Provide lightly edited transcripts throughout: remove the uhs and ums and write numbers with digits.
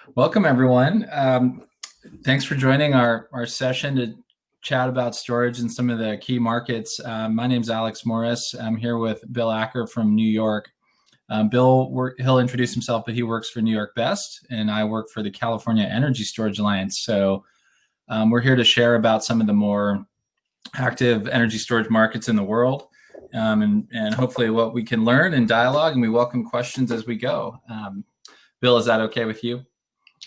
Welcome, everyone. Thanks for joining our session to chat about storage and some of the key markets. My name is Alex Morris. I'm here with Bill Acker from New York. He'll introduce himself, but he works for New York Best, and I work for the California Energy Storage Alliance. So we're here to share about some of the more active energy storage markets in the world, and hopefully what we can learn in dialogue, and we welcome questions as we go. Bill, is that okay with you?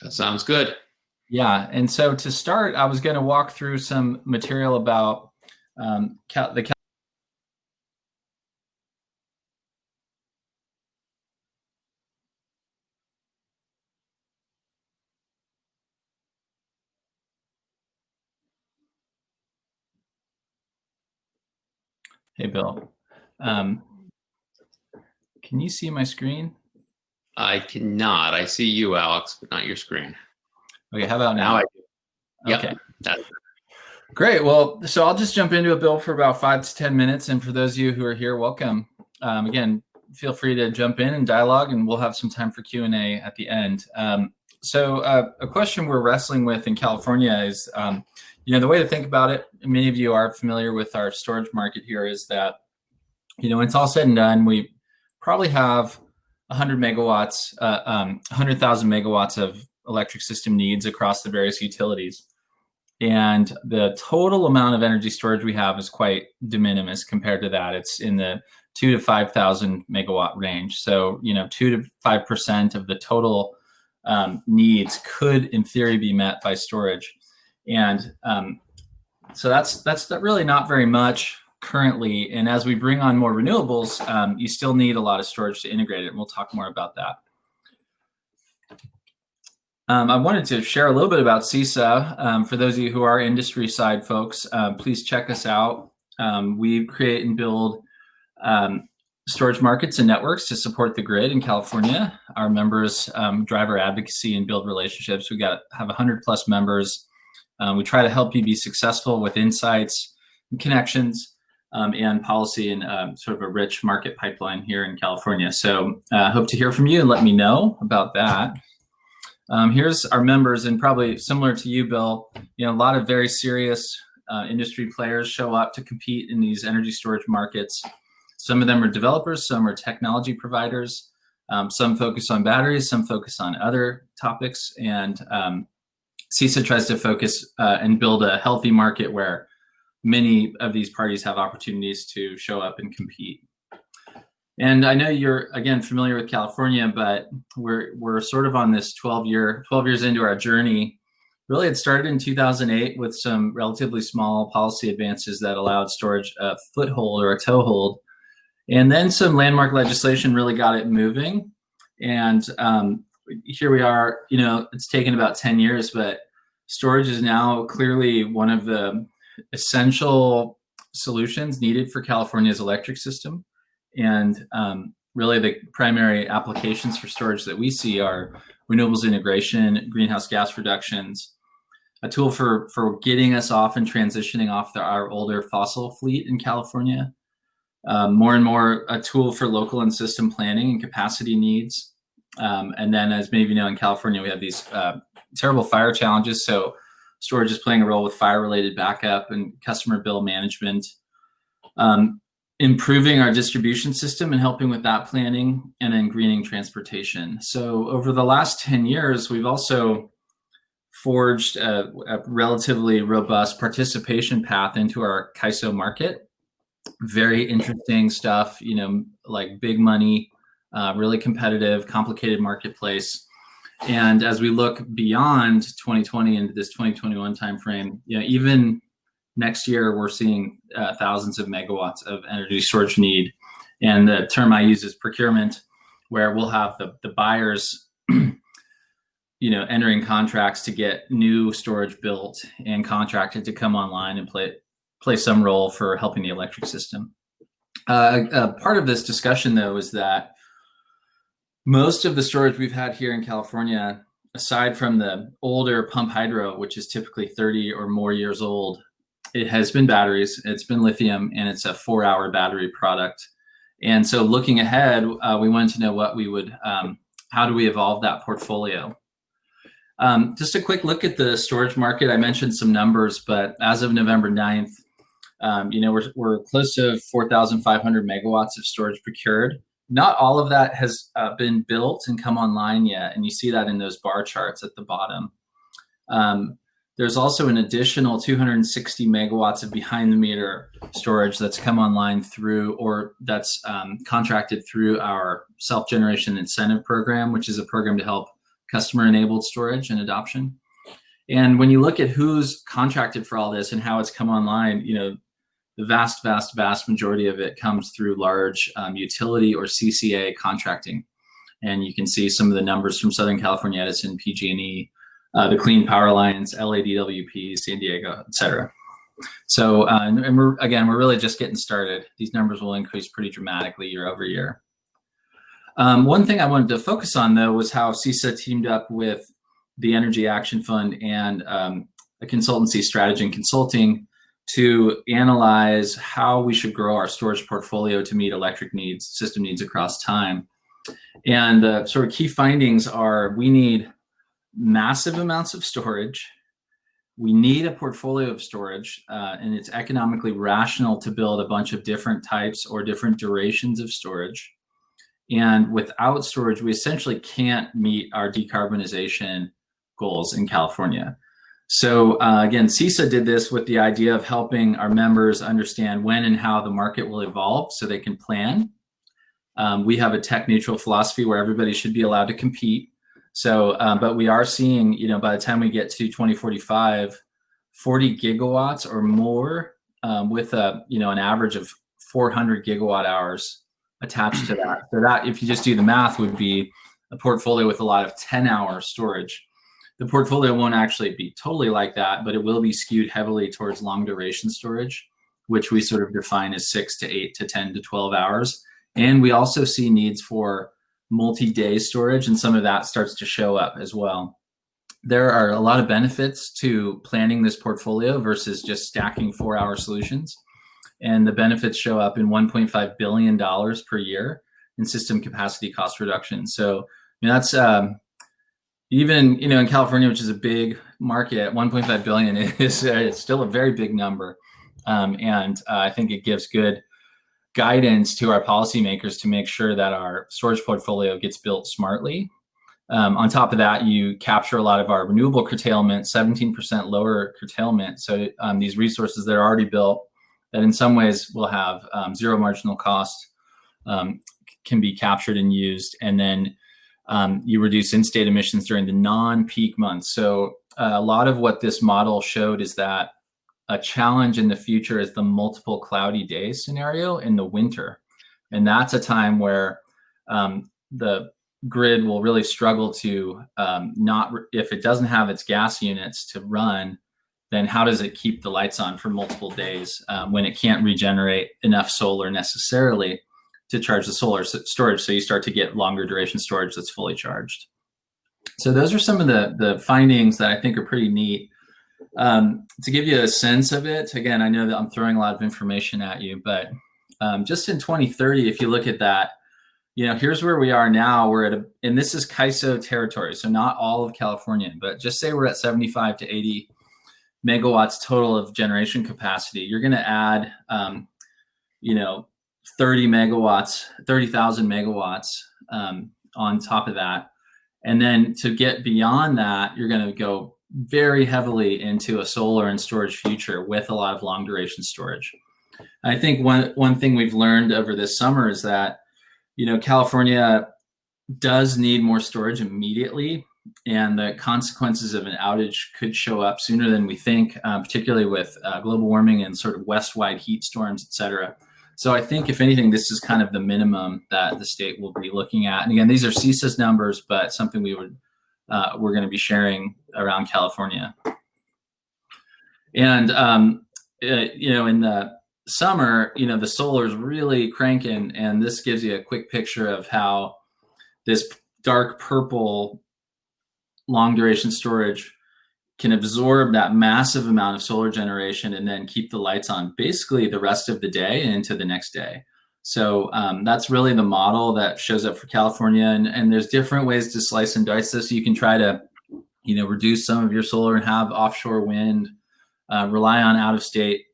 That sounds good. Yeah, and so to start, I was going to walk through some material about the. Hey, Bill. Can you see my screen? I cannot. I see you, Alex, but not your screen. Okay, how about now? I do. Yep, okay. That's Great. Well, so I'll just jump into it, Bill, for about 5 to 10 minutes. And for those of you who are here, welcome. Again, feel free to jump in and dialogue, and we'll have some time for Q&A at the end. So a question we're wrestling with in California is, the way to think about it, many of you are familiar with our storage market here, is that, when it's all said and done, we probably have 100 megawatts, 100,000 megawatts of electric system needs across the various utilities. And the total amount of energy storage we have is quite de minimis compared to that. It's in the 2,000 to 5,000 megawatt range. So, 2 to 5% of the total needs could, in theory, be met by storage. And so that's really not very much currently. And as we bring on more renewables, you still need a lot of storage to integrate it. And we'll talk more about that. I wanted to share a little bit about CISA. For those of you who are industry side folks, please check us out. We create and build storage markets and networks to support the grid in California. Our members drive our advocacy and build relationships. We have 100 plus members. We try to help you be successful with insights and connections and policy and sort of a rich market pipeline here in California. So hope to hear from you and let me know about that. Here's our members, and probably similar to you, Bill, a lot of very serious industry players show up to compete in these energy storage markets. Some of them are developers, some are technology providers, some focus on batteries, some focus on other topics, and CISA tries to focus and build a healthy market where many of these parties have opportunities to show up and compete. And I know you're, again, familiar with California, but we're sort of on this 12 years into our journey. Really, it started in 2008 with some relatively small policy advances that allowed storage a foothold or a toehold. And then some landmark legislation really got it moving. And here we are, it's taken about 10 years, but storage is now clearly one of the essential solutions needed for California's electric system. And really the primary applications for storage that we see are renewables integration, greenhouse gas reductions, a tool for getting us off and transitioning off our older fossil fleet in California, more and more a tool for local and system planning and capacity needs. And then, as many of you know, in California, we have these terrible fire challenges. So storage is playing a role with fire-related backup and customer bill management. Improving our distribution system and helping with that planning, and then greening transportation. So over the last 10 years, we've also forged a relatively robust participation path into our CAISO market. Very interesting stuff, like big money, really competitive, complicated marketplace. And as we look beyond 2020 into this 2021 timeframe, even next year, we're seeing thousands of megawatts of energy storage need. And the term I use is procurement, where we'll have the buyers, entering contracts to get new storage built and contracted to come online and play some role for helping the electric system. Part of this discussion, though, is that most of the storage we've had here in California, aside from the older pump hydro, which is typically 30 or more years old, it has been batteries, it's been lithium, and it's a 4-hour battery product. And so looking ahead, we wanted to know how do we evolve that portfolio? Just a quick look at the storage market. I mentioned some numbers, but as of November 9th, we're close to 4,500 megawatts of storage procured. Not all of that has been built and come online yet, and you see that in those bar charts at the bottom. There's also an additional 260 megawatts of behind-the-meter storage that's come online through, or that's contracted through our self-generation incentive program, which is a program to help customer-enabled storage and adoption. And when you look at who's contracted for all this and how it's come online, the vast majority of it comes through large utility or CCA contracting. And you can see some of the numbers from Southern California Edison, PG&E, the Clean Power Alliance, LADWP, San Diego, et cetera. So, and we're really just getting started. These numbers will increase pretty dramatically year over year. One thing I wanted to focus on, though, was how CISA teamed up with the Energy Action Fund and a consultancy, Strategy and Consulting, to analyze how we should grow our storage portfolio to meet electric needs, system needs across time. And the sort of key findings are we need massive amounts of storage. We need a portfolio of storage, and it's economically rational to build a bunch of different types or different durations of storage. And without storage, we essentially can't meet our decarbonization goals in California. So again, CISA did this with the idea of helping our members understand when and how the market will evolve so they can plan. We have a tech neutral philosophy where everybody should be allowed to compete. So, but we are seeing, by the time we get to 2045, 40 gigawatts or more with an average of 400 gigawatt hours attached to that. So that, if you just do the math, would be a portfolio with a lot of 10-hour storage. The portfolio won't actually be totally like that, but it will be skewed heavily towards long duration storage, which we sort of define as 6 to 8 to 10 to 12 hours. And we also see needs for multi-day storage, and some of that starts to show up as well. There are a lot of benefits to planning this portfolio versus just stacking 4-hour solutions. And the benefits show up in $1.5 billion per year in system capacity cost reduction. So that's even, in California, which is a big market, 1.5 billion is it's still a very big number. And I think it gives good guidance to our policymakers to make sure that our storage portfolio gets built smartly. On top of that, you capture a lot of our renewable curtailment, 17% lower curtailment. So these resources that are already built, that in some ways will have zero marginal cost, can be captured and used. And then you reduce in-state emissions during the non-peak months. So a lot of what this model showed is that a challenge in the future is the multiple cloudy days scenario in the winter. And that's a time where the grid will really struggle to if it doesn't have its gas units to run, then how does it keep the lights on for multiple days when it can't regenerate enough solar necessarily to charge the solar storage? So you start to get longer duration storage that's fully charged. So those are some of the findings that I think are pretty neat. To give you a sense of it, again, I know that I'm throwing a lot of information at you, but just in 2030, if you look at that, here's where we are now. We're at and this is CAISO territory, so not all of California, but just say we're at 75 to 80 megawatts total of generation capacity. You're going to add, 30,000 megawatts on top of that. And then to get beyond that, you're going to go very heavily into a solar and storage future with a lot of long duration storage. I think one thing we've learned over this summer is that, California does need more storage immediately, and the consequences of an outage could show up sooner than we think, particularly with global warming and sort of west-wide heat storms, et cetera. So I think, if anything, this is kind of the minimum that the state will be looking at. And again, these are CISA's numbers, but something we're going to be sharing around California. And in the summer, the solar is really cranking, and this gives you a quick picture of how this dark purple long duration storage can absorb that massive amount of solar generation and then keep the lights on basically the rest of the day and into the next day. So that's really the model that shows up for California. And there's different ways to slice and dice this. You can try to reduce some of your solar and have offshore wind, rely on out-of-state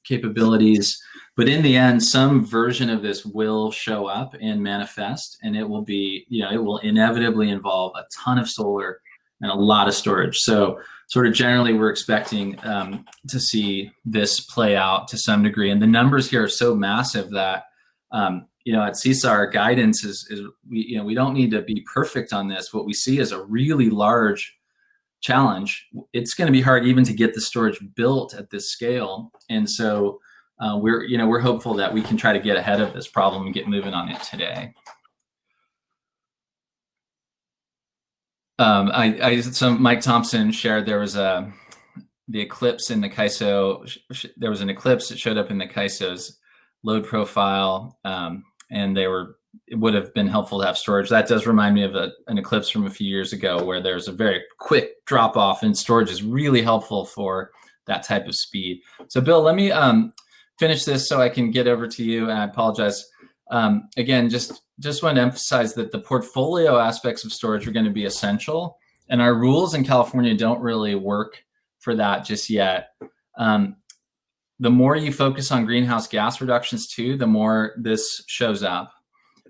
capabilities. But in the end, some version of this will show up and manifest, and it will be, it will inevitably involve a ton of solar and a lot of storage. So sort of generally, we're expecting to see this play out to some degree. And the numbers here are so massive that, at CISA, our guidance is we don't need to be perfect on this. What we see is a really large challenge. It's going to be hard even to get the storage built at this scale. And so we're hopeful that we can try to get ahead of this problem and get moving on it today. So Mike Thompson shared there was the eclipse in the CAISO. There was an eclipse that showed up in the CAISO's load profile, and it would have been helpful to have storage. That does remind me of an eclipse from a few years ago where there's a very quick drop off, and storage is really helpful for that type of speed. So Bill, let me finish this so I can get over to you, and I apologize. Again, just want to emphasize that the portfolio aspects of storage are going to be essential, and our rules in California don't really work for that just yet. The more you focus on greenhouse gas reductions too, the more this shows up.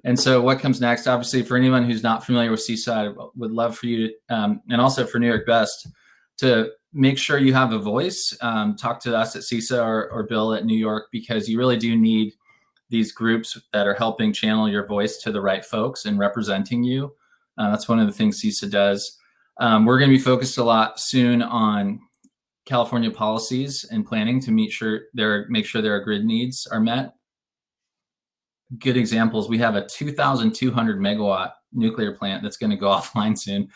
And so what comes next, obviously, for anyone who's not familiar with CISA, I would love for you to, and also for New York Best, to make sure you have a voice. Talk to us at CISA or Bill at New York, because you really do need these groups that are helping channel your voice to the right folks and representing you. That's one of the things CISA does. We're going to be focused a lot soon on California policies and planning to make sure their grid needs are met. Good examples, we have a 2,200 megawatt nuclear plant that's going to go offline soon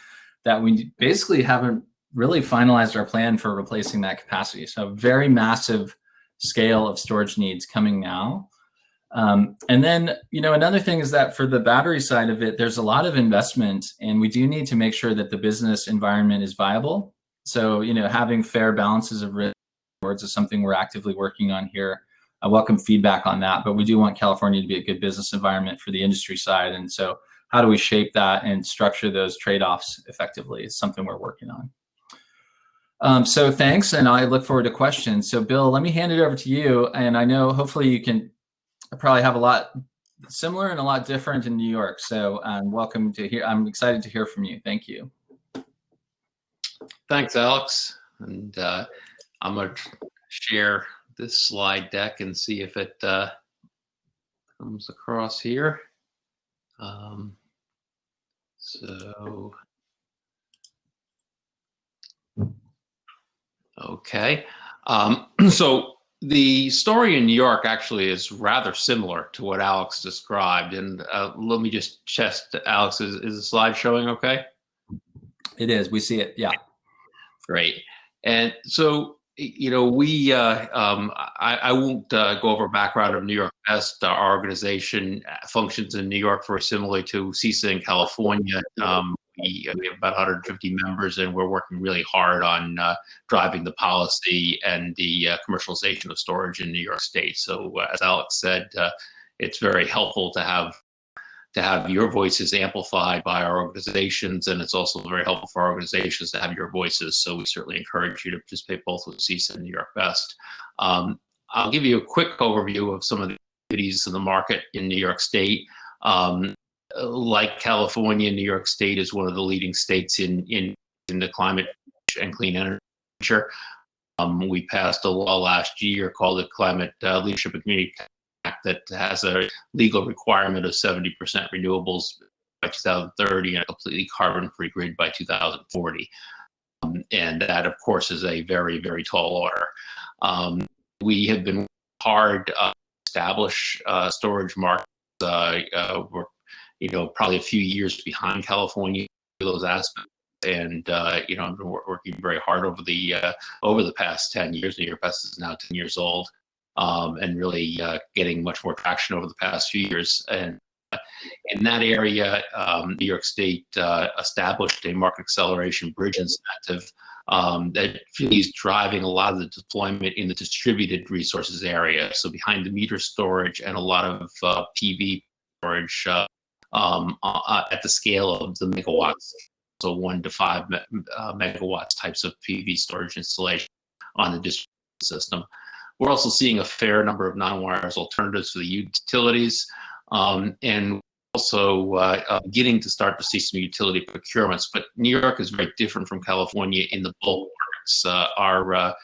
that we basically haven't really finalized our plan for replacing that capacity. So a very massive scale of storage needs coming now. And then, another thing is that for the battery side of it, there's a lot of investment, and we do need to make sure that the business environment is viable. So, having fair balances of risk is something we're actively working on here. I welcome feedback on that, but we do want California to be a good business environment for the industry side. And so how do we shape that and structure those trade-offs effectively? It's something we're working on. So thanks, and I look forward to questions. So Bill, let me hand it over to you. And I know hopefully you can probably have a lot similar and a lot different in New York. So welcome to hear. I'm excited to hear from you. Thank you. Thanks, Alex. And I'm going to share this slide deck and see if it comes across here. Okay. So the story in New York actually is rather similar to what Alex described. And let me just test, Alex, is the slide showing okay? It is. We see it. Yeah. Great. And so, I won't go over background of New York Best. Our organization functions in New York very similarly to CISA in California. We have about 150 members, and we're working really hard on driving the policy and the commercialization of storage in New York State. So as Alex said, it's very helpful to have your voices amplified by our organizations, and it's also very helpful for our organizations to have your voices. So we certainly encourage you to participate both with CISA and New York Best. I'll give you a quick overview of some of the activities in the market in New York State. Like California, New York State is one of the leading states in the climate and clean energy. We passed a law last year called the Climate Leadership and Community Act that has a legal requirement of 70% renewables by 2030 and a completely carbon-free grid by 2040. And that, of course, is a very, very tall order. We have been hard to establish storage markets. We're probably a few years behind California in those aspects. And I've been working very hard over the past 10 years. New York Best is now 10 years old. And really getting much more traction over the past few years. And in that area, New York State established a market acceleration bridge incentive that is driving a lot of the deployment in the distributed resources area. So behind the meter storage and a lot of PV storage at the scale of the megawatts so 1 to 5 megawatts types of PV storage installation on the distribution system. We're also seeing a fair number of non-wires alternatives for the utilities, and also beginning to start to see some utility procurements. But New York is very different from California in the bulk markets.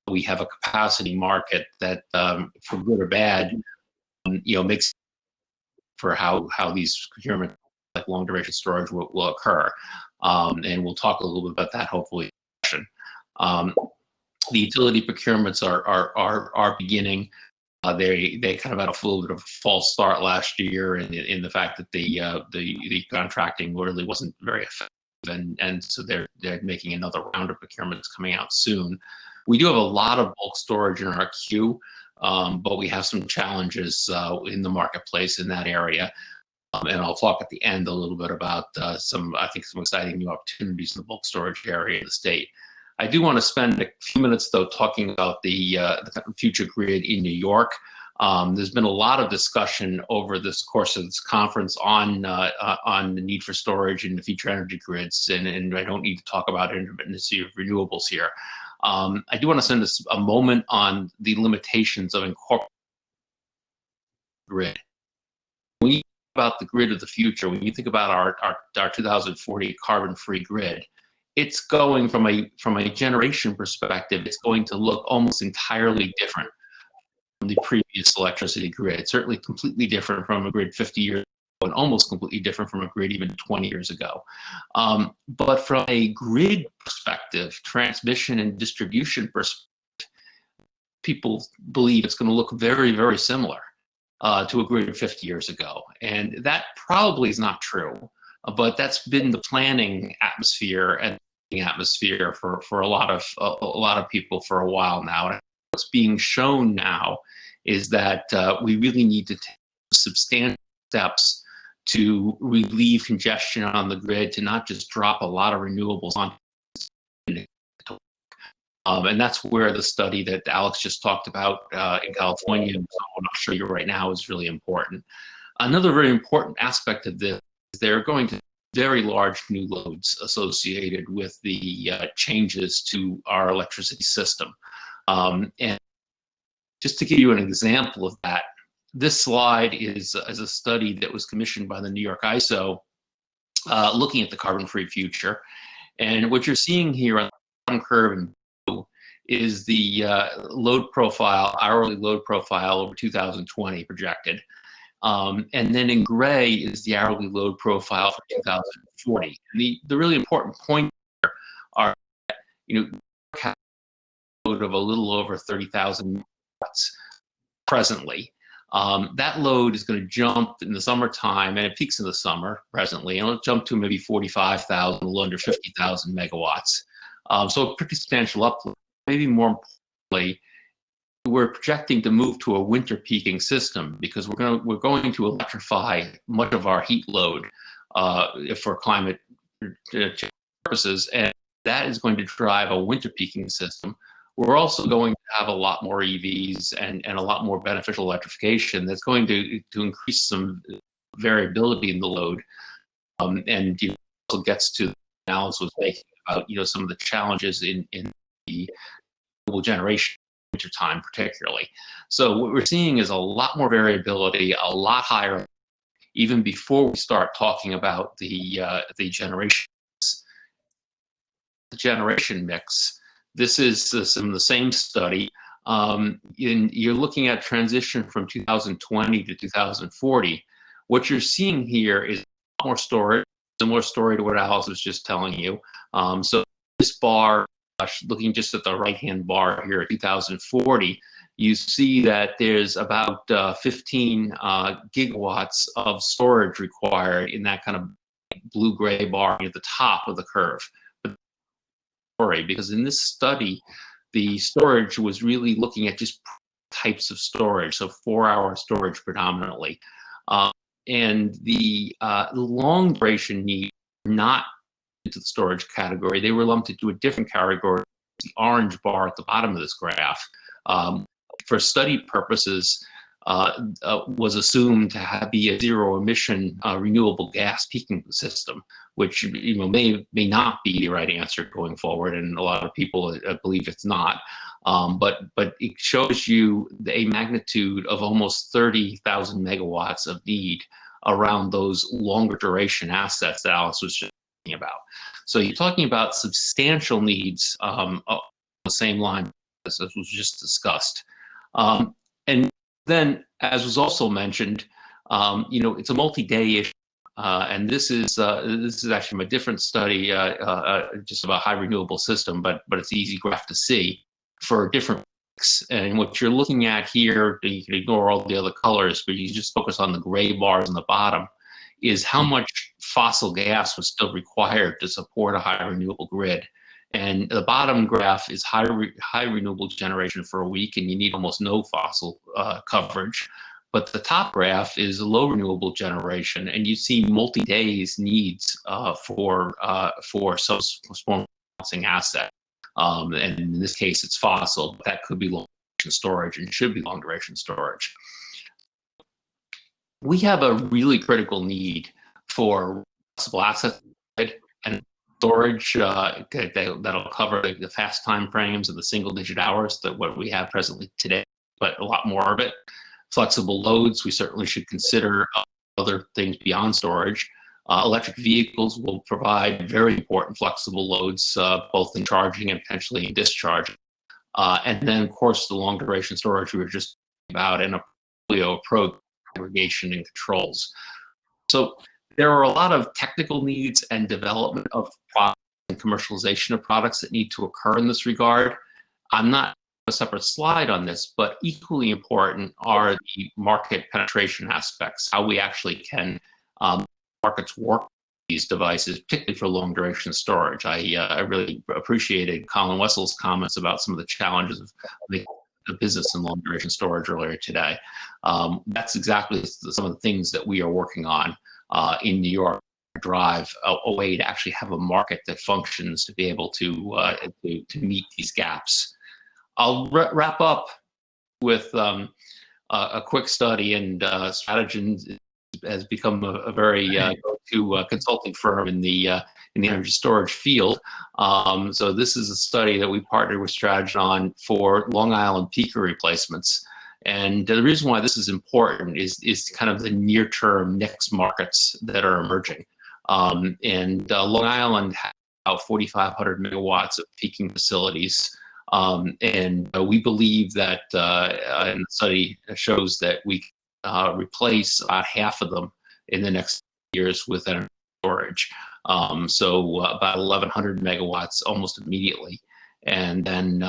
We have a capacity market that, for good or bad, makes for how these procurements, like long duration storage, will occur. And we'll talk a little bit about that hopefully. The utility procurements are beginning. They kind of had a little bit of a false start last year in the fact that the contracting really wasn't very effective, and so they're making another round of procurements coming out soon. We do have a lot of bulk storage in our queue, but we have some challenges in the marketplace in that area. And I'll talk at the end a little bit about some exciting new opportunities in the bulk storage area in the state. I do want to spend a few minutes, though, talking about the future grid in New York. There's been a lot of discussion over this course of this conference on the need for storage in the future energy grids, and I don't need to talk about intermittency of renewables here. I do want to spend a moment on the limitations of incorporating grid. When you think about the grid of the future, when you think about our 2040 carbon-free grid, it's going from a generation perspective, it's going to look almost entirely different from the previous electricity grid. Certainly completely different from a grid 50 years ago, and almost completely different from a grid even 20 years ago. But from a grid perspective, transmission and distribution perspective, people believe it's going to look very, very similar to a grid 50 years ago. And that probably is not true, but that's been the planning atmosphere and atmosphere for a lot of people for a while now. And what's being shown now is that we really need to take substantial steps to relieve congestion on the grid, to not just drop a lot of renewables on. And that's where the study that Alex just talked about in California, and what I'll show you right now, is really important. Another very important aspect of this is they're going to very large new loads associated with the changes to our electricity system. And just to give you an example of that, this slide is a study that was commissioned by the New York ISO looking at the carbon-free future. And what you're seeing here on the bottom curve in blue is the load profile, hourly load profile over 2020 projected. And then in gray is the hourly load profile for 2040. And the really important point here are, load of a little over 30,000 watts presently. That load is going to jump in the summertime, and it peaks in the summer presently, and it'll jump to maybe 45,000, a little under 50,000 megawatts. So a pretty substantial uplift. Maybe more importantly, we're projecting to move to a winter peaking system because we're going to electrify much of our heat load for climate purposes, and that is going to drive a winter peaking system. We're also going to have a lot more EVs and a lot more beneficial electrification that's going to increase some variability in the load, and also gets to the analysis making about some of the challenges in the renewable generation wintertime particularly. So what we're seeing is a lot more variability, a lot higher, even before we start talking about the generation mix. The generation mix. This is from the same study. You're looking at transition from 2020 to 2040. What you're seeing here is more storage, similar story to what Alice was just telling you. So this bar, looking just at the right-hand bar here at 2040, you see that there's about 15 gigawatts of storage required in that kind of blue-gray bar at the top of the curve. Because in this study, the storage was really looking at just types of storage, so 4-hour storage predominantly. And the long duration needs not into the storage category. They were lumped into a different category, the orange bar at the bottom of this graph. For study purposes, was assumed to be a zero emission renewable gas peaking system. which may not be the right answer going forward, and a lot of people believe it's not. But it shows you a magnitude of almost 30,000 megawatts of need around those longer duration assets that Alice was just talking about. So you're talking about substantial needs on the same line as was just discussed. And then, as was also mentioned, it's a multi-day issue. And this is actually from a different study, just of a high renewable system, but it's an easy graph to see for different peaks. And what you're looking at here, you can ignore all the other colors, but you just focus on the gray bars on the bottom, is how much fossil gas was still required to support a high renewable grid. And the bottom graph is high renewable generation for a week, and you need almost no fossil coverage. But the top graph is low renewable generation, and you see multi-days needs for some balancing asset. And in this case, it's fossil, but that could be long-duration storage and should be long-duration storage. We have a really critical need for flexible asset and storage that'll cover the fast time frames of the single-digit hours that what we have presently today, but a lot more of it. Flexible loads, we certainly should consider other things beyond storage. Electric vehicles will provide very important flexible loads, both in charging and potentially in discharge. And then, of course, the long duration storage we were just talking about, and a portfolio approach, aggregation and controls. So there are a lot of technical needs and development of products and commercialization of products that need to occur in this regard. I'm not a separate slide on this, but equally important are the market penetration aspects, how we actually can markets work with these devices, particularly for long duration storage. I really appreciated Colin Wessel's comments about some of the challenges of the business in long duration storage earlier today. That's exactly some of the things that we are working on in New York, drive a way to actually have a market that functions to be able to meet these gaps. I'll wrap up with a quick study, and Strategens has become a very go-to consulting firm in the energy storage field. So this is a study that we partnered with Strategen on for Long Island peaker replacements. And the reason why this is important is kind of the near-term next markets that are emerging. And Long Island has about 4,500 megawatts of peaking facilities. And we believe that, and the study shows that we replace about half of them in the next years with energy storage. So about 1,100 megawatts almost immediately, and then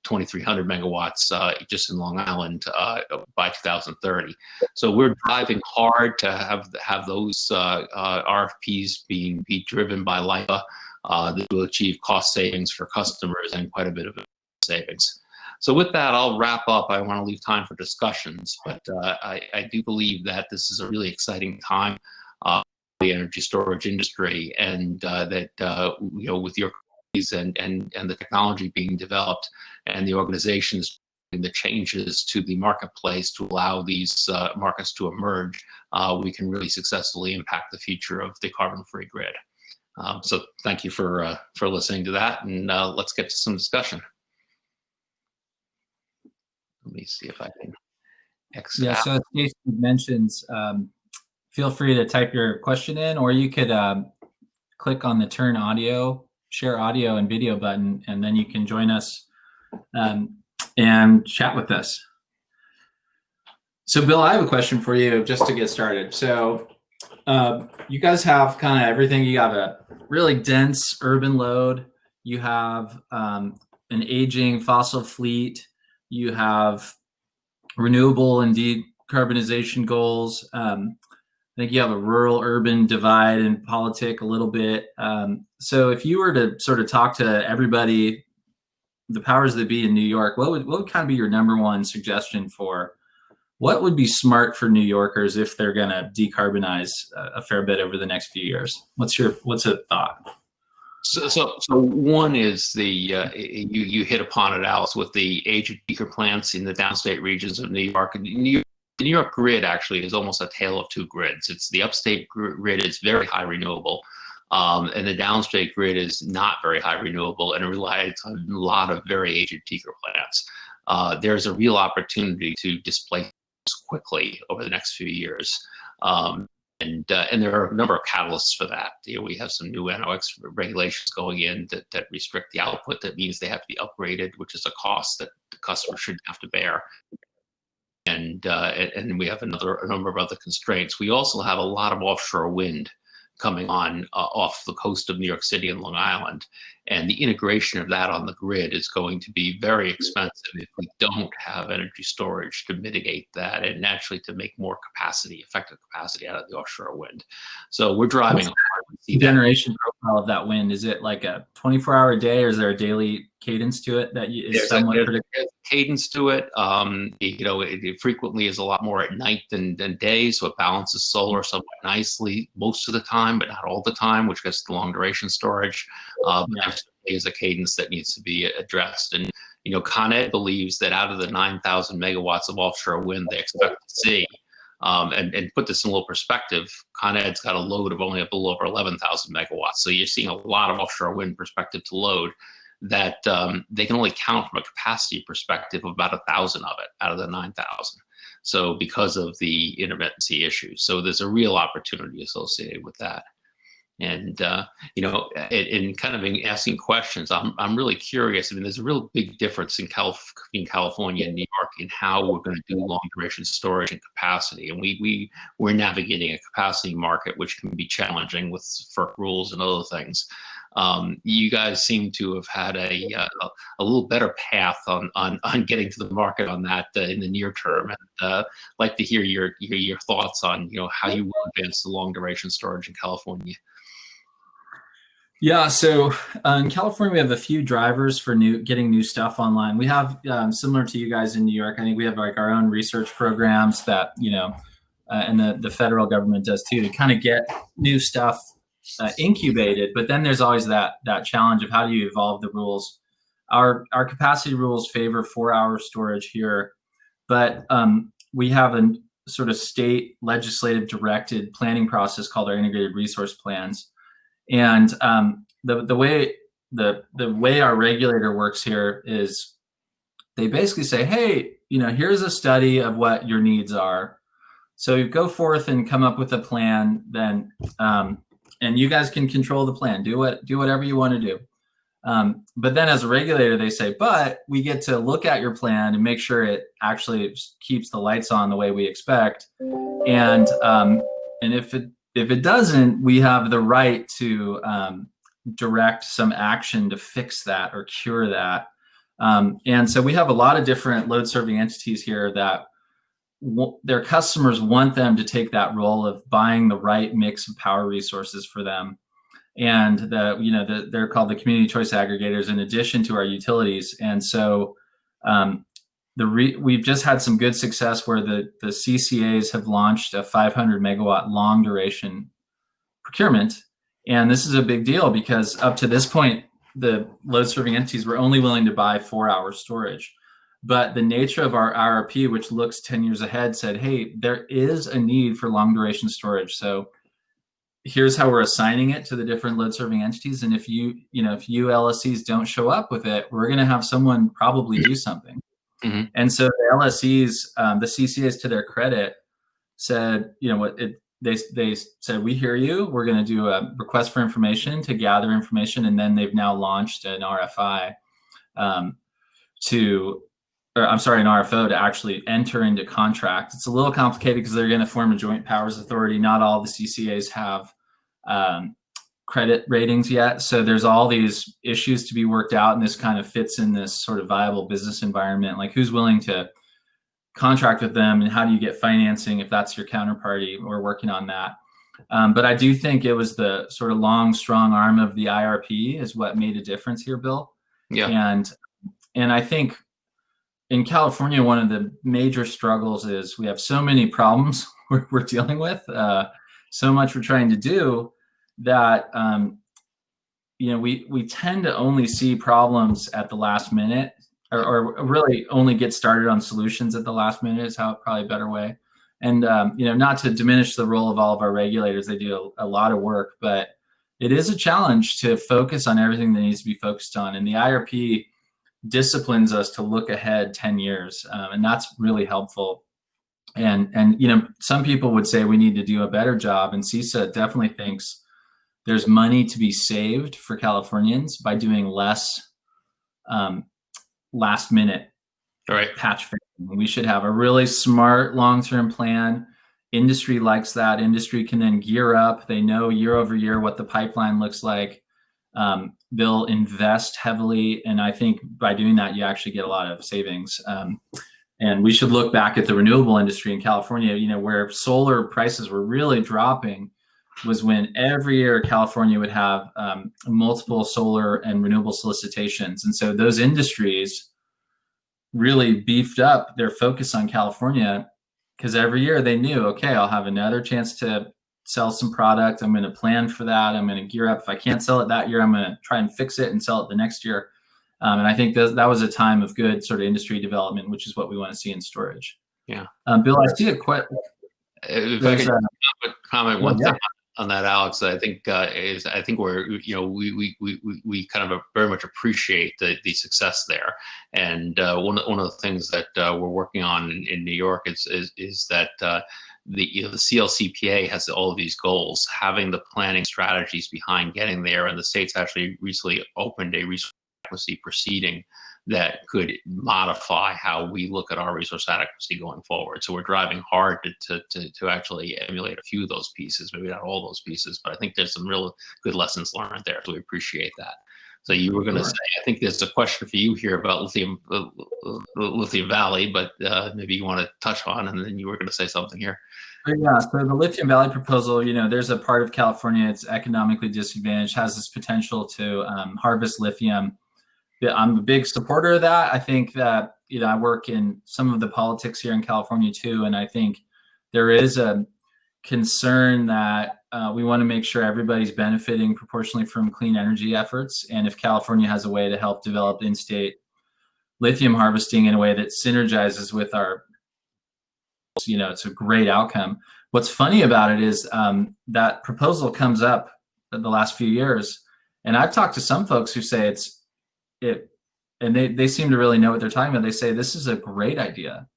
2,300 megawatts just in Long Island by 2030. So we're driving hard to have those RFPs be driven by LIPA. This will achieve cost savings for customers and quite a bit of savings. So with that, I'll wrap up. I want to leave time for discussions, but I do believe that this is a really exciting time for the energy storage industry, and that with your and the technology being developed and the organizations and the changes to the marketplace to allow these markets to emerge, we can really successfully impact the future of the carbon-free grid. So thank you for listening to that, and let's get to some discussion. Let me see if I can exit out. So as Stacey mentions, feel free to type your question in, or you could click on the share audio and video button, and then you can join us and chat with us. So Bill, I have a question for you just to get started. So you guys have kind of everything. You have a really dense urban load. You have an aging fossil fleet. You have renewable and decarbonization goals. I think you have a rural-urban divide in politics a little bit. So if you were to sort of talk to everybody, the powers that be in New York, what would kind of be your number one suggestion for what would be smart for New Yorkers if they're going to decarbonize a fair bit over the next few years? What's a thought? So one is you hit upon it, Alice, with the age of peaker plants in the downstate regions of New York. New York The New York grid actually is almost a tale of two grids. It's the upstate grid is very high renewable, and the downstate grid is not very high renewable, and it relies on a lot of very aged peaker plants. There's a real opportunity to displace quickly over the next few years. And there are a number of catalysts for that. We have some new NOx regulations going in that restrict the output. That means they have to be upgraded, which is a cost that the customer shouldn't have to bear. And we have a number of other constraints. We also have a lot of offshore wind coming on off the coast of New York City and Long Island. And the integration of that on the grid is going to be very expensive if we don't have energy storage to mitigate that and actually to make more effective capacity out of the offshore wind. So we're driving hard to see the generation profile of that wind. Is it like a 24-hour a day, or is there a daily cadence to it that is somewhat predictable? There's a cadence to it. It frequently is a lot more at night than day, so it balances solar somewhat nicely most of the time, but not all the time, which gets the long duration storage. Is a cadence that needs to be addressed. And Con Ed believes that out of the 9,000 megawatts of offshore wind they expect to see, and put this in a little perspective, Con Ed's got a load of only a little over 11,000 megawatts. So you're seeing a lot of offshore wind perspective to load that they can only count from a capacity perspective of about 1,000 of it out of the 9,000. So because of the intermittency issues. So there's a real opportunity associated with that. And in kind of asking questions, I'm really curious. I mean, there's a real big difference in California and New York in how we're going to do long duration storage and capacity. And we're navigating a capacity market which can be challenging with FERC rules and other things. You guys seem to have had a little better path on getting to the market on that in the near term. And I'd like to hear your thoughts on how you will advance the long duration storage in California. Yeah, so in California, we have a few drivers for getting new stuff online. We have, similar to you guys in New York, I think we have like our own research programs that, and the federal government does too, to kind of get new stuff incubated. But then there's always that challenge of how do you evolve the rules. Our capacity rules favor 4-hour storage here, but we have a sort of state legislative directed planning process called our integrated resource plans. And the way our regulator works here is they basically say, hey, here's a study of what your needs are. So you go forth and come up with a plan, then, and you guys can control the plan. Do whatever you want to do. But then as a regulator, they say, but we get to look at your plan and make sure it actually keeps the lights on the way we expect. And if it doesn't, we have the right to direct some action to fix that or cure that. And so we have a lot of different load serving entities here that their customers want them to take that role of buying the right mix of power resources for them. And they're called the community choice aggregators in addition to our utilities. And so we've just had some good success where the CCAs have launched a 500 megawatt long duration procurement. And this is a big deal because up to this point, the load serving entities were only willing to buy 4-hour storage. But the nature of our IRP, which looks 10 years ahead, said, hey, there is a need for long duration storage. So here's how we're assigning it to the different load serving entities. And if you LSCs don't show up with it, we're going to have someone probably do something. Mm-hmm. And so the LSCs, the CCAs, to their credit, said, they said, we hear you. We're going to do a request for information to gather information, and then they've now launched an RFI an RFO to actually enter into contract. It's a little complicated because they're going to form a joint powers authority. Not all the CCAs have credit ratings yet. So there's all these issues to be worked out, and this kind of fits in this sort of viable business environment. Like who's willing to contract with them and how do you get financing if that's your counterparty? We're working on that. But I do think it was the sort of long, strong arm of the IRP is what made a difference here, Bill. Yeah. And I think in California, one of the major struggles is we have so many problems we're dealing with, so much we're trying to do that, we tend to only see problems at the last minute or really only get started on solutions at the last minute is probably a better way. And not to diminish the role of all of our regulators, they do a lot of work, but it is a challenge to focus on everything that needs to be focused on. And the IRP disciplines us to look ahead 10 years, and that's really helpful. And some people would say we need to do a better job, and CISA definitely thinks there's money to be saved for Californians by doing less last minute patch fixing. We should have a really smart long-term plan. Industry likes that. Industry can then gear up. They know year over year what the pipeline looks like. They'll invest heavily, and I think by doing that, you actually get a lot of savings. And we should look back at the renewable industry in California, where solar prices were really dropping, was when every year California would have multiple solar and renewable solicitations. And so those industries really beefed up their focus on California, because every year they knew, okay, I'll have another chance to sell some product. I'm going to plan for that. I'm going to gear up. If I can't sell it that year, I'm going to try and fix it and sell it the next year. And I think that was a time of good sort of industry development, which is what we want to see in we Yeah. Bill, I see a question. If I could comment one thing on that, Alex, I think we're, we kind of very much appreciate the success there. And one of the things that we're working on in New York is that the CLCPA has all of these goals, having the planning strategies behind getting there. And the state's actually recently opened a resource adequacy proceeding that could modify how we look at our resource adequacy going forward. So we're driving hard to actually emulate a few of those pieces, maybe not all those pieces, but I think there's some real good lessons learned there. So we appreciate that. So you were going to say, I think there's a question for you here about Lithium Valley, but maybe you want to touch on, and then you were going to say something here. Yeah, so the Lithium Valley proposal, there's a part of California, it's economically disadvantaged, has this potential to harvest lithium. I'm a big supporter of that. I think that, I work in some of the politics here in California too, and I think there is a concern that we want to make sure everybody's benefiting proportionally from clean energy efforts. And if California has a way to help develop in-state lithium harvesting in a way that synergizes with our, it's a great outcome. What's funny about it is that proposal comes up in the last few years, and I've talked to some folks who say and they seem to really know what they're talking about. They say this is a great idea.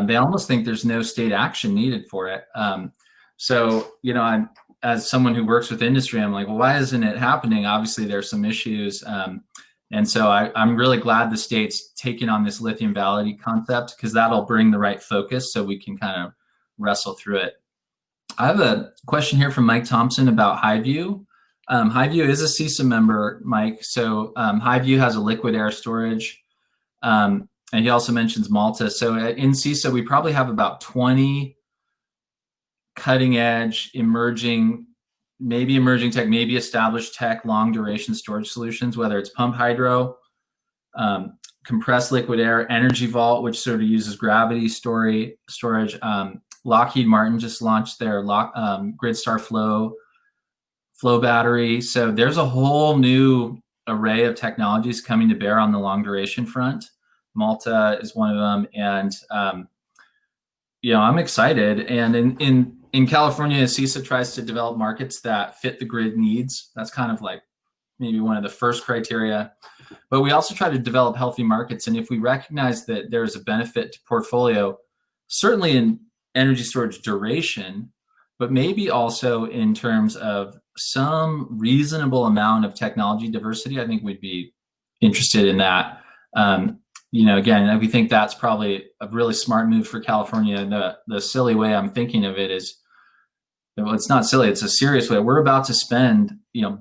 They almost think there's no state action needed for it. So I'm, as someone who works with industry, I'm like, well, why isn't it happening? Obviously, there's some issues. And so I'm really glad the state's taking on this Lithium Valley concept, because that'll bring the right focus so we can kind of wrestle through it. I have a question here from Mike Thompson about Highview. Highview is a CISA member, Mike. So Highview has a liquid air storage. And he also mentions Malta. So in CISA, we probably have about 20 cutting edge, maybe emerging tech, maybe established tech, long duration storage solutions, whether it's pump hydro, compressed liquid air, Energy Vault, which sort of uses gravity storage. Lockheed Martin just launched their GridStar flow battery. So there's a whole new array of technologies coming to bear on the long duration front. Malta is one of them. And, I'm excited. And in California, CISA tries to develop markets that fit the grid needs. That's kind of like maybe one of the first criteria. But we also try to develop healthy markets. And if we recognize that there's a benefit to portfolio, certainly in energy storage duration, but maybe also in terms of some reasonable amount of technology diversity, I think we'd be interested in that. Again, we think that's probably a really smart move for California. The silly way I'm thinking of it is, well, it's not silly, it's a serious way. We're about to spend,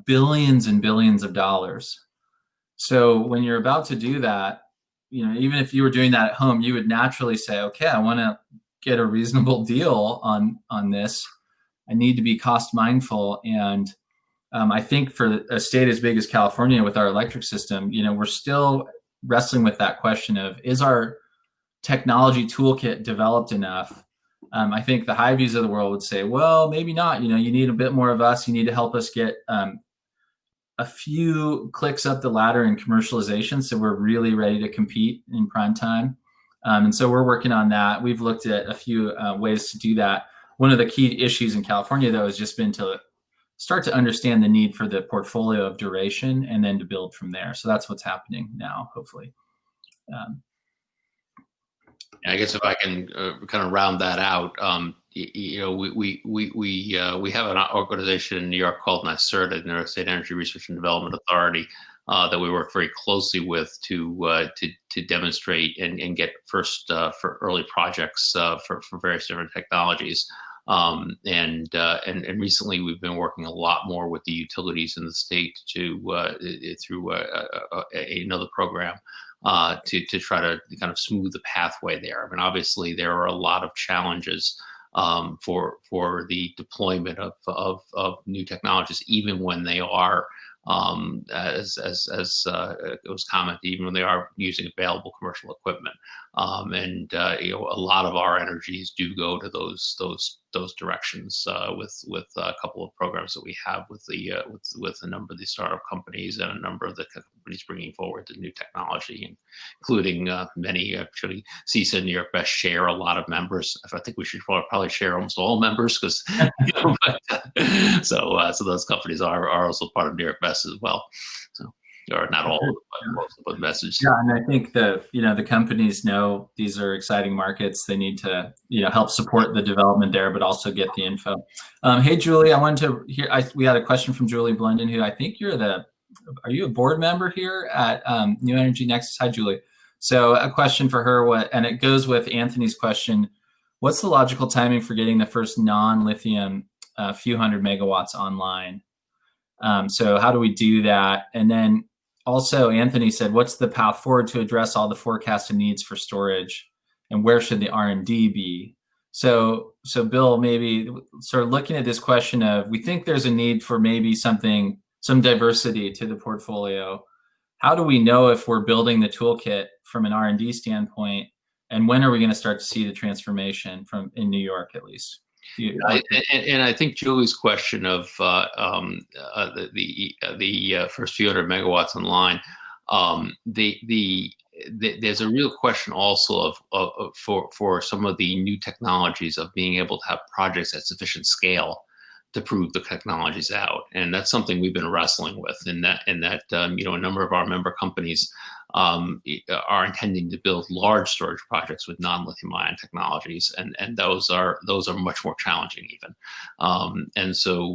billions and billions of dollars. So when you're about to do that, even if you were doing that at home, you would naturally say, okay, I want to get a reasonable deal on this. I need to be cost mindful. And I think for a state as big as California with our electric system, we're still wrestling with that question of, is our technology toolkit developed enough? I think the Highviews of the world would say, well, maybe not. You need a bit more of us. You need to help us get a few clicks up the ladder in commercialization, so we're really ready to compete in prime time. And so we're working on that. We've looked at a few ways to do that. One of the key issues in California, though, has just been to start to understand the need for the portfolio of duration and then to build from there. So that's what's happening now, hopefully. I guess if I can kind of round that out, we have an organization in New York called NYSERDA, the New York State Energy Research and Development Authority, that we work very closely with to demonstrate and get first for early projects for various different technologies. And recently we've been working a lot more with the utilities in the state through another program to try to kind of smooth the pathway there. I mean, obviously there are a lot of challenges for the deployment of new technologies, even when they are as it was commented, even when they are using available commercial equipment. A lot of our energies do go to those directions with a couple of programs that we have with a number of the startup companies and a number of the companies bringing forward the new technology, including many. Actually, CISA and New York Best share a lot of members. I think we should probably share almost all members, because so those companies are also part of New York Best as well. So, or not all of them, but most of the message. Yeah, and I think the companies know these are exciting markets. They need to help support the development there, but also get the info. Hey, Julie, I wanted to hear. We had a question from Julie Blendon, who I think are you a board member here at New Energy Nexus? Hi, Julie. So a question for her, and it goes with Anthony's question. What's the logical timing for getting the first non-lithium few hundred megawatts online? So how do we do that? And then also, Anthony said, what's the path forward to address all the forecasted needs for storage, and where should the R&D be? So Bill, maybe sort of looking at this question of, we think there's a need for maybe some diversity to the portfolio. How do we know if we're building the toolkit from an R&D standpoint, and when are we going to start to see the transformation in New York, at least? I think Julie's question of the first few hundred megawatts online, there's a real question also for some of the new technologies of being able to have projects at sufficient scale to prove the technologies out, and that's something we've been wrestling with. In that a number of our member companies are intending to build large storage projects with non-lithium ion technologies, and those are much more challenging even. And so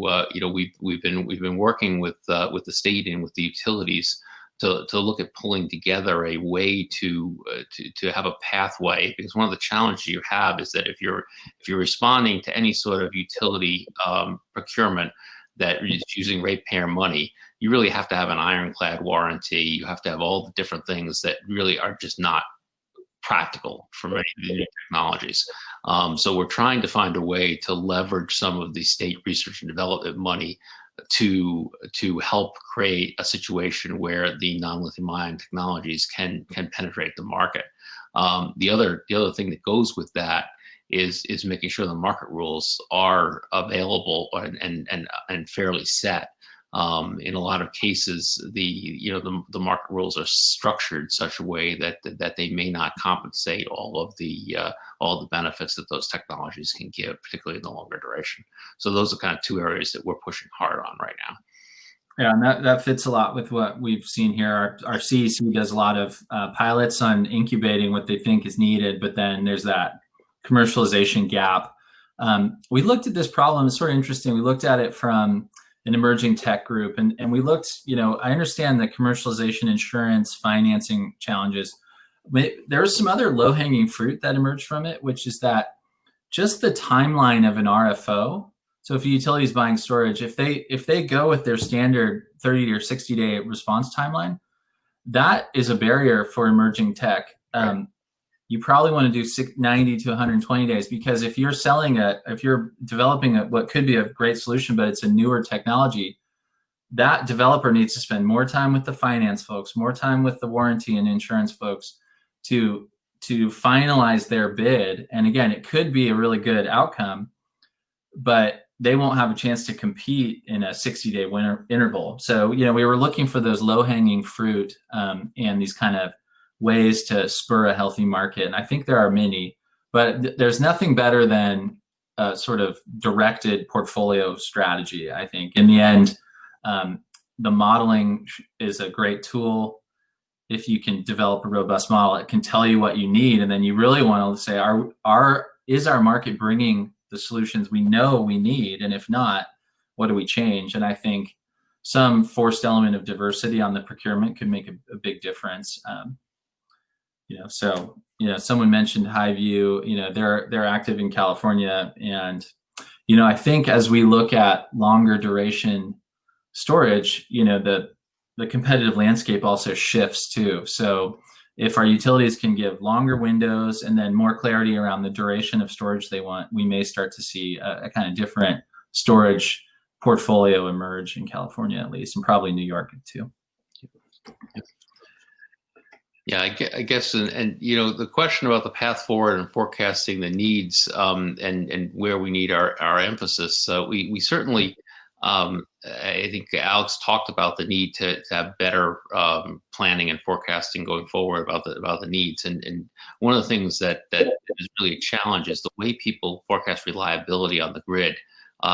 we've been working with the state and with the utilities to look at pulling together a way to have a pathway, because one of the challenges you have is that if you're responding to any sort of utility procurement that is using ratepayer money, you really have to have an ironclad warranty. You have to have all the different things that really are just not practical for many of the new technologies. So we're trying to find a way to leverage some of the state research and development money to help create a situation where the non-lithium ion technologies can penetrate the market. The other thing that goes with that is making sure the market rules are available and fairly set. In a lot of cases, the market rules are structured in such a way that they may not compensate all the benefits that those technologies can give, particularly in the longer duration. So those are kind of two areas that we're pushing hard on right now. Yeah, and that fits a lot with what we've seen here. Our CEC does a lot of pilots on incubating what they think is needed, but then there's that commercialization gap. We looked at this problem. It's sort of interesting. We looked at it from an emerging tech group, and we looked, I understand the commercialization, insurance, financing challenges. There was some other low-hanging fruit that emerged from it, which is that just the timeline of an RFO. So if a utility is buying storage, if they go with their standard 30 or 60-day response timeline, that is a barrier for emerging tech. Right. You probably want to do 90 to 120 days, because if you're developing what could be a great solution, but it's a newer technology, that developer needs to spend more time with the finance folks, more time with the warranty and insurance folks to finalize their bid. And again, it could be a really good outcome, but they won't have a chance to compete in a 60-day interval. So, we were looking for those low-hanging fruit and these kind of ways to spur a healthy market. And I think there are many, but there's nothing better than a sort of directed portfolio strategy. I think in the end, the modeling is a great tool. If you can develop a robust model, it can tell you what you need. And then you really want to say, is our market bringing the solutions we know we need? And if not, what do we change? And I think some forced element of diversity on the procurement could make a big difference. So someone mentioned Highview. They're active in California, and I think as we look at longer duration storage, the competitive landscape also shifts too. So if our utilities can give longer windows and then more clarity around the duration of storage they want, we may start to see a kind of different storage portfolio emerge in California, at least, and probably New York too. Yeah, I guess, and the question about the path forward and forecasting the needs and where we need our emphasis. We certainly, I think Alex talked about the need to have better planning and forecasting going forward about the needs. And one of the things that is really a challenge is the way people forecast reliability on the grid.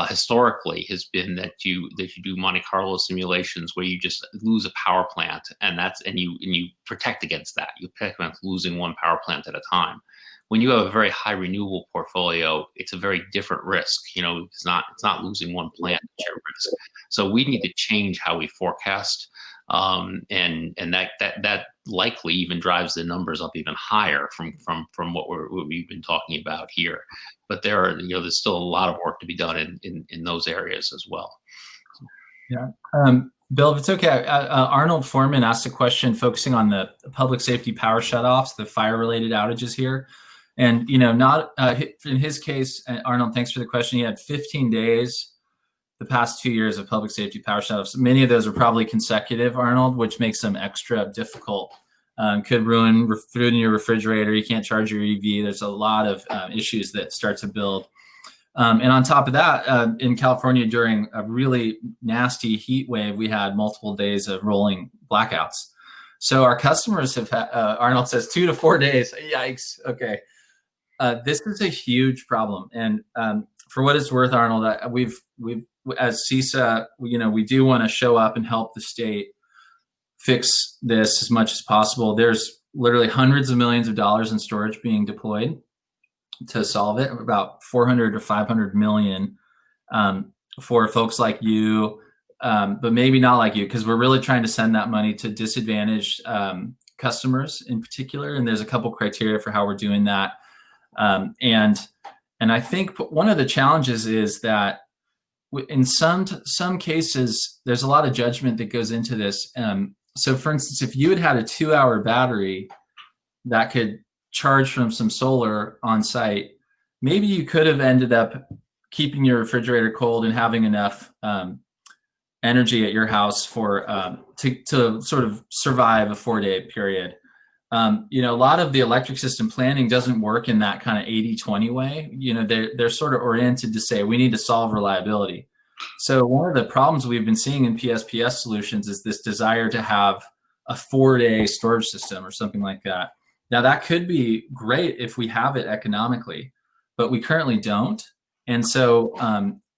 Historically has been that you do Monte Carlo simulations where you just lose a power plant, and you protect against that. You protect against losing one power plant at a time. When you have a very high renewable portfolio, it's a very different risk. It's not losing one plant at your risk. So we need to change how we forecast, and that likely even drives the numbers up even higher from what we've been talking about here. But there's still a lot of work to be done in those areas as well. Yeah. Bill, if it's okay, Arnold Foreman asked a question focusing on the public safety power shutoffs, the fire-related outages here. And, not in his case, Arnold, thanks for the question. He had 15 days the past 2 years of public safety power shutoffs. Many of those are probably consecutive, Arnold, which makes them extra difficult. Could ruin food in your refrigerator. You can't charge your EV. There's a lot of issues that start to build. And on top of that, in California, during a really nasty heat wave, we had multiple days of rolling blackouts. So our customers have had, Arnold says 2 to 4 days. Yikes. Okay. This is a huge problem. And for what it's worth, Arnold, we've as CISA, we do want to show up and help the state fix this as much as possible. There's literally hundreds of millions of dollars in storage being deployed to solve it, about 400 to 500 million for folks like you, but maybe not like you, because we're really trying to send that money to disadvantaged customers in particular. And there's a couple criteria for how we're doing that. And I think one of the challenges is that in some cases, there's a lot of judgment that goes into this. So for instance, if you had a 2-hour battery that could charge from some solar on site, maybe you could have ended up keeping your refrigerator cold and having enough energy at your house for to sort of survive a 4-day period. A lot of the electric system planning doesn't work in that kind of 80-20 way. They're sort of oriented to say we need to solve reliability. So one of the problems we've been seeing in PSPS solutions is this desire to have a 4-day storage system or something like that. Now that could be great if we have it economically, but we currently don't. And so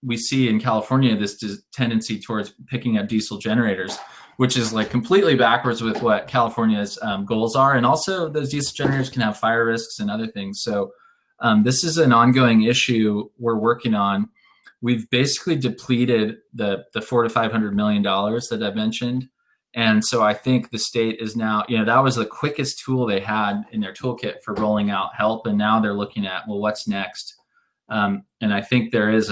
we see in California this tendency towards picking up diesel generators, which is like completely backwards with what California's goals are. And also those diesel generators can have fire risks and other things. So this is an ongoing issue we're working on. We've basically depleted the $400 to $500 million that I mentioned. And so I think the state is now, that was the quickest tool they had in their toolkit for rolling out help. And now they're looking at, well, what's next? And I think there is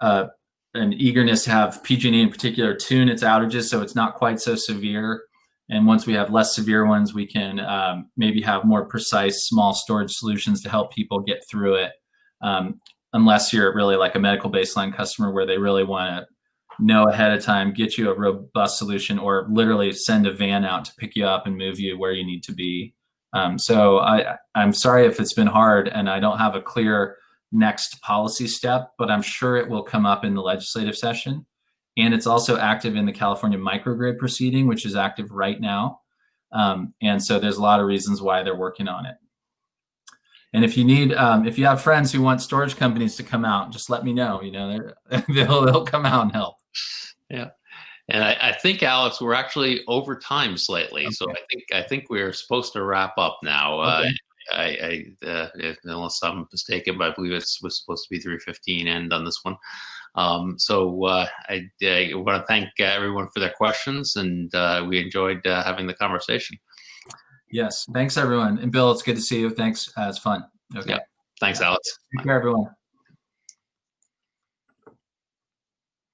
an eagerness to have PG&E in particular tune its outages so it's not quite so severe. And once we have less severe ones, we can maybe have more precise small storage solutions to help people get through it. Unless you're really like a medical baseline customer where they really want to know ahead of time, get you a robust solution, or literally send a van out to pick you up and move you where you need to be. So I'm sorry if it's been hard and I don't have a clear next policy step, but I'm sure it will come up in the legislative session. And it's also active in the California microgrid proceeding, which is active right now. And so there's a lot of reasons why they're working on it. And if you need, if you have friends who want storage companies to come out, just let me know. You know, they'll come out and help. Yeah. And I think, Alex, we're actually over time slightly, Okay. so I think we're supposed to wrap up now. Okay. Unless I'm mistaken, but I believe it was supposed to be 3:15 end on this one. So I want to thank everyone for their questions, and we enjoyed having the conversation. Yes, thanks everyone. And Bill, it's good to see you. Thanks, it's fun. Okay. Yeah. Thanks, Alex. Take care, everyone.